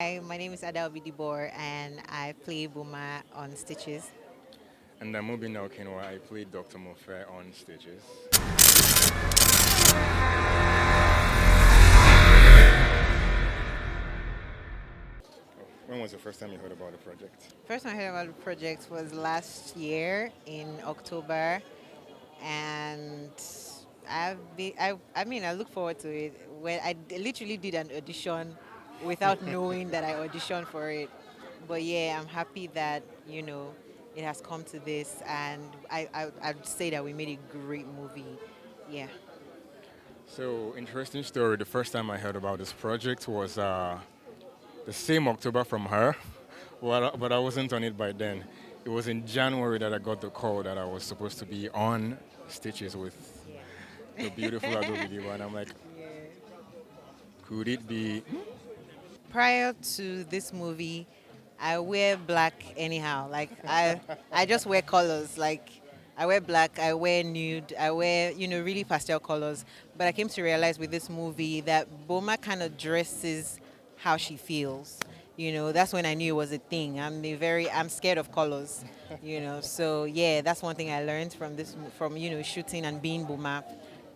Hi, my name is Adaobi Dibor and I play Buma on Stitches. And I'm Obinna Okenwa. I played Dr. Mofe on stages. When was the first time you heard about the project? First time I heard about the project was last year in October, and I look forward to it. When literally did an audition without knowing that I auditioned for it. But yeah, I'm happy that it has come to this, and I'd say that we made a great movie. Yeah. So, interesting story. The first time I heard about this project was the same October from her, but I wasn't on it by then. It was in January that I got the call that I was supposed to be on Stitches with the beautiful Adobe Diva, and I'm like, Yeah. could it be? Prior to this movie, I wear black anyhow. Like I just wear colors. Like I wear black, I wear nude, I wear really pastel colors. But I came to realize with this movie that Boma kind of dresses how she feels. That's when I knew it was a thing. I'm scared of colors. So yeah, that's one thing I learned from shooting and being Boma.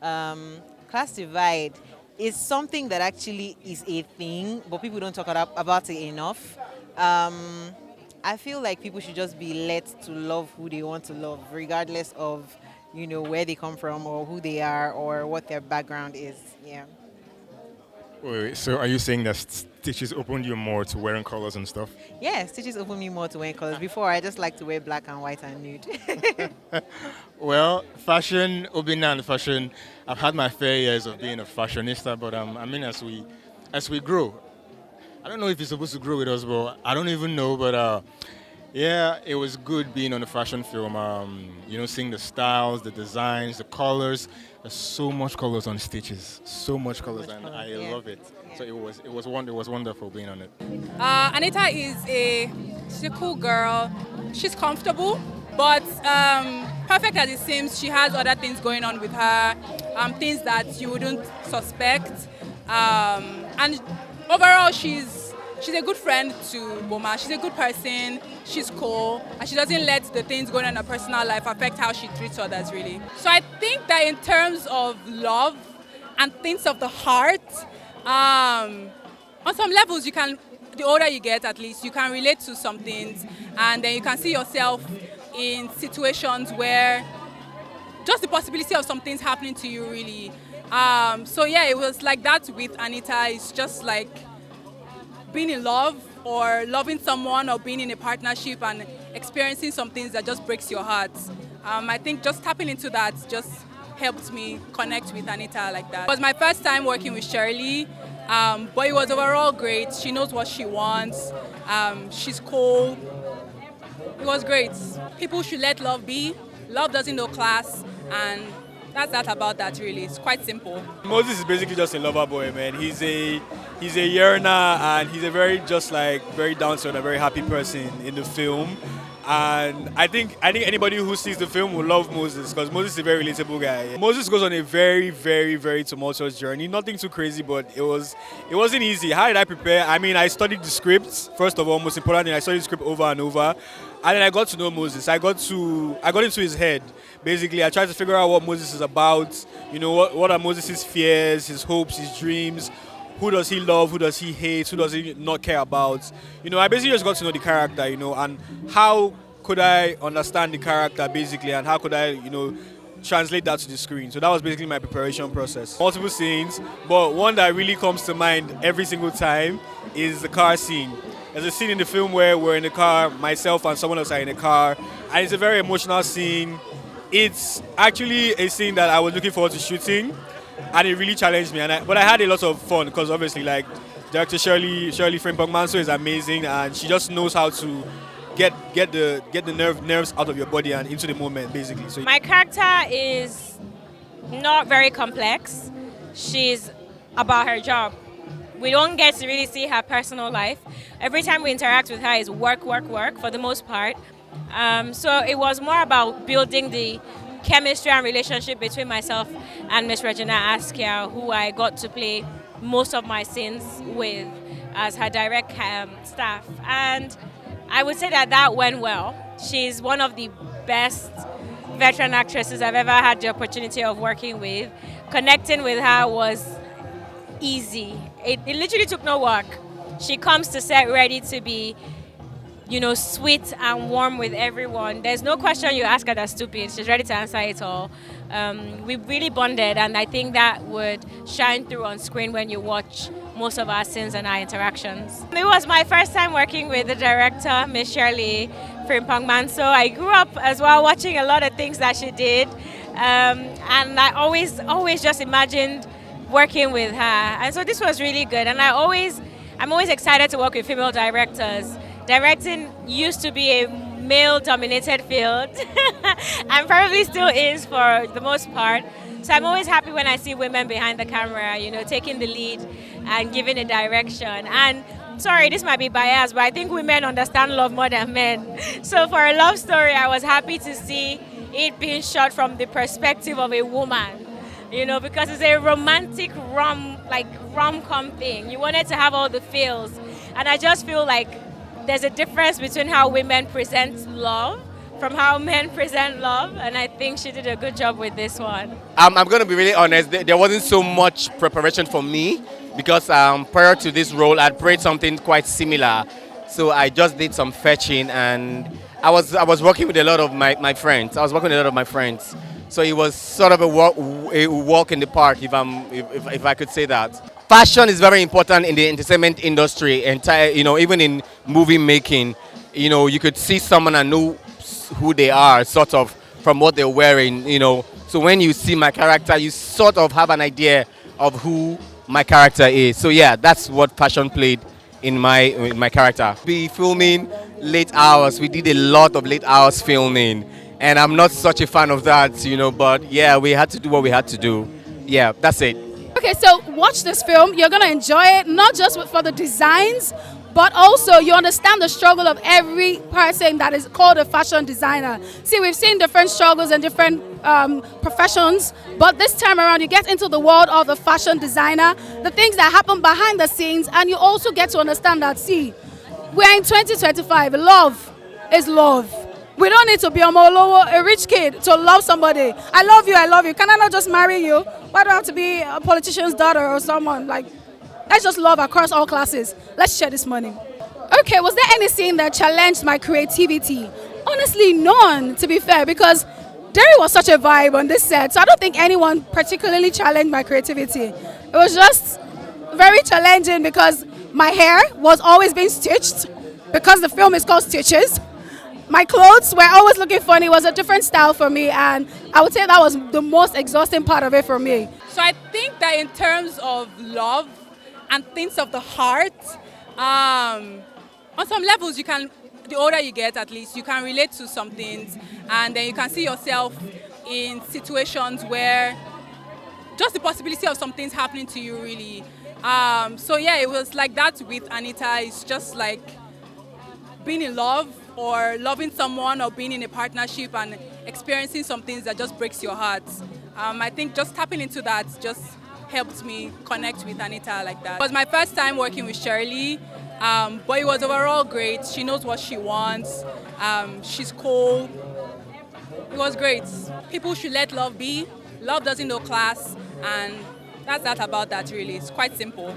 Class divide is something that actually is a thing, but people don't talk about it enough. I feel like people should just be let to love who they want to love, regardless of where they come from or who they are or what their background is. Yeah. Wait, so are you saying that Stitches opened you more to wearing colors and stuff? Yeah, stitches open me more to wear colors. Before, I just like to wear black and white and nude. Well, fashion, Obinna and fashion. I've had my fair years of being a fashionista, but I mean, as we grow, I don't know if it's supposed to grow with us, but I don't even know. But yeah, it was good being on a fashion film. Seeing the styles, the designs, the colors. There's so much colors on Stitches, so much colors, Much and colors, I yeah. love it. So Yeah. it was wonderful being on it. Anita she's a cool girl. She's comfortable, but perfect as it seems, she has other things going on with her, things that you wouldn't suspect. And overall, she's a good friend to Boma. She's a good person. She's cool, and she doesn't let the things going on in her personal life affect how she treats others. Really. So I think that in terms of love and things of the heart, um, on some levels you can, the older you get at least, you can relate to some things, and then you can see yourself in situations where just the possibility of some things happening to you really. So yeah, it was like that with Anita. It's just like being in love or loving someone or being in a partnership and experiencing some things that just breaks your heart. I think just tapping into that just helped me connect with Anita like that. It was my first time working with Shirley, but it was overall great. She knows what she wants. She's cool. It was great. People should let love be. Love doesn't know class, and that's that about that really. It's quite simple. Moses is basically just a lover boy, man. He's a yearner, and he's a very just like very down to earth, a very happy person in the film. And I think anybody who sees the film will love Moses because Moses is a very relatable guy. Moses goes on a very very very tumultuous journey. Nothing too crazy, but it wasn't easy. How did I prepare? I mean, I studied the script first of all. Most importantly, I studied the script over and over, and then I got to know Moses. I got into his head. Basically, I tried to figure out what Moses is about. What are Moses' fears, his hopes, his dreams. Who does he love? Who does he hate? Who does he not care about? I basically just got to know the character, and how could I understand the character basically, and how could I, translate that to the screen. So that was basically my preparation process. Multiple scenes, but one that really comes to mind every single time is the car scene. There's a scene in the film where we're in the car, myself and someone else are in the car, and it's a very emotional scene. It's actually a scene that I was looking forward to shooting, and it really challenged me. But I had a lot of fun because obviously, like director Shirley Frimpong Manso is amazing, and she just knows how to get the nerves out of your body and into the moment, basically. So My character is not very complex. She's about her job. We don't get to really see her personal life. Every time we interact with her is work, work, work for the most part. So it was more about building the chemistry and relationship between myself and Miss Regina Askia, who I got to play most of my scenes with. as her direct staff. And I would say that that went well. She's one of the best veteran actresses I've ever had the opportunity of working with. Connecting with her was easy. It literally took no work. She comes to set ready to be, sweet and warm with everyone. There's no question you ask her that's stupid. She's ready to answer it all. We really bonded, and I think that would shine through on screen when you watch most of our scenes and our interactions. It was my first time working with the director, Miss Shirley Frimpong. So I grew up as well watching a lot of things that she did, and I always just imagined working with her. And so this was really good, and I'm always excited to work with female directors. Directing used to be a male-dominated field, and probably still is for the most part. So I'm always happy when I see women behind the camera, taking the lead and giving a direction. And sorry, this might be biased, but I think women understand love more than men. So for a love story, I was happy to see it being shot from the perspective of a woman, because it's a romantic rom-com thing. You wanted to have all the feels. And I just feel like there's a difference between how women present love from how men present love, and I think she did a good job with this one. I'm going to be really honest. There wasn't so much preparation for me because prior to this role, I'd prayed something quite similar. So I just did some fetching, and I was working with a lot of my friends. So it was sort of a walk in the park, if I could say that. Fashion is very important in the entertainment industry, even in movie making. You could see someone and know who they are, sort of, from what they're wearing, So when you see my character, you sort of have an idea of who my character is. So yeah, that's what fashion played in my character. Be filming late hours. We did a lot of late hours filming, and I'm not such a fan of that, but yeah, we had to do what we had to do. Yeah, that's it. Okay, so watch this film. You're going to enjoy it, not just for the designs, but also you understand the struggle of every person that is called a fashion designer. See, we've seen different struggles and different professions, but this time around you get into the world of the fashion designer, the things that happen behind the scenes, and you also get to understand that, see, we're in 2025. Love is love. We don't need to be a rich kid to love somebody. I love you. Can I not just marry you? Why do I have to be a politician's daughter or someone? Let's just love across all classes. Let's share this money. Okay, was there any scene that challenged my creativity? Honestly, none, to be fair, because Derry was such a vibe on this set, so I don't think anyone particularly challenged my creativity. It was just very challenging because my hair was always being stitched, because the film is called Stitches. My clothes were always looking funny. It was a different style for me, and I would say that was the most exhausting part of it for me. So I think that in terms of love and things of the heart, on some levels the older you get at least, you can relate to some things, and then you can see yourself in situations where just the possibility of some things happening to you really. So yeah, it was like that with Anita. It's just like being in love or loving someone or being in a partnership and experiencing some things that just breaks your heart. I think just tapping into that just helped me connect with Anita like that. It was my first time working with Shirley, but it was overall great. She knows what she wants. She's cool. It was great. People should let love be. Love doesn't know class, and that's that about that really. It's quite simple.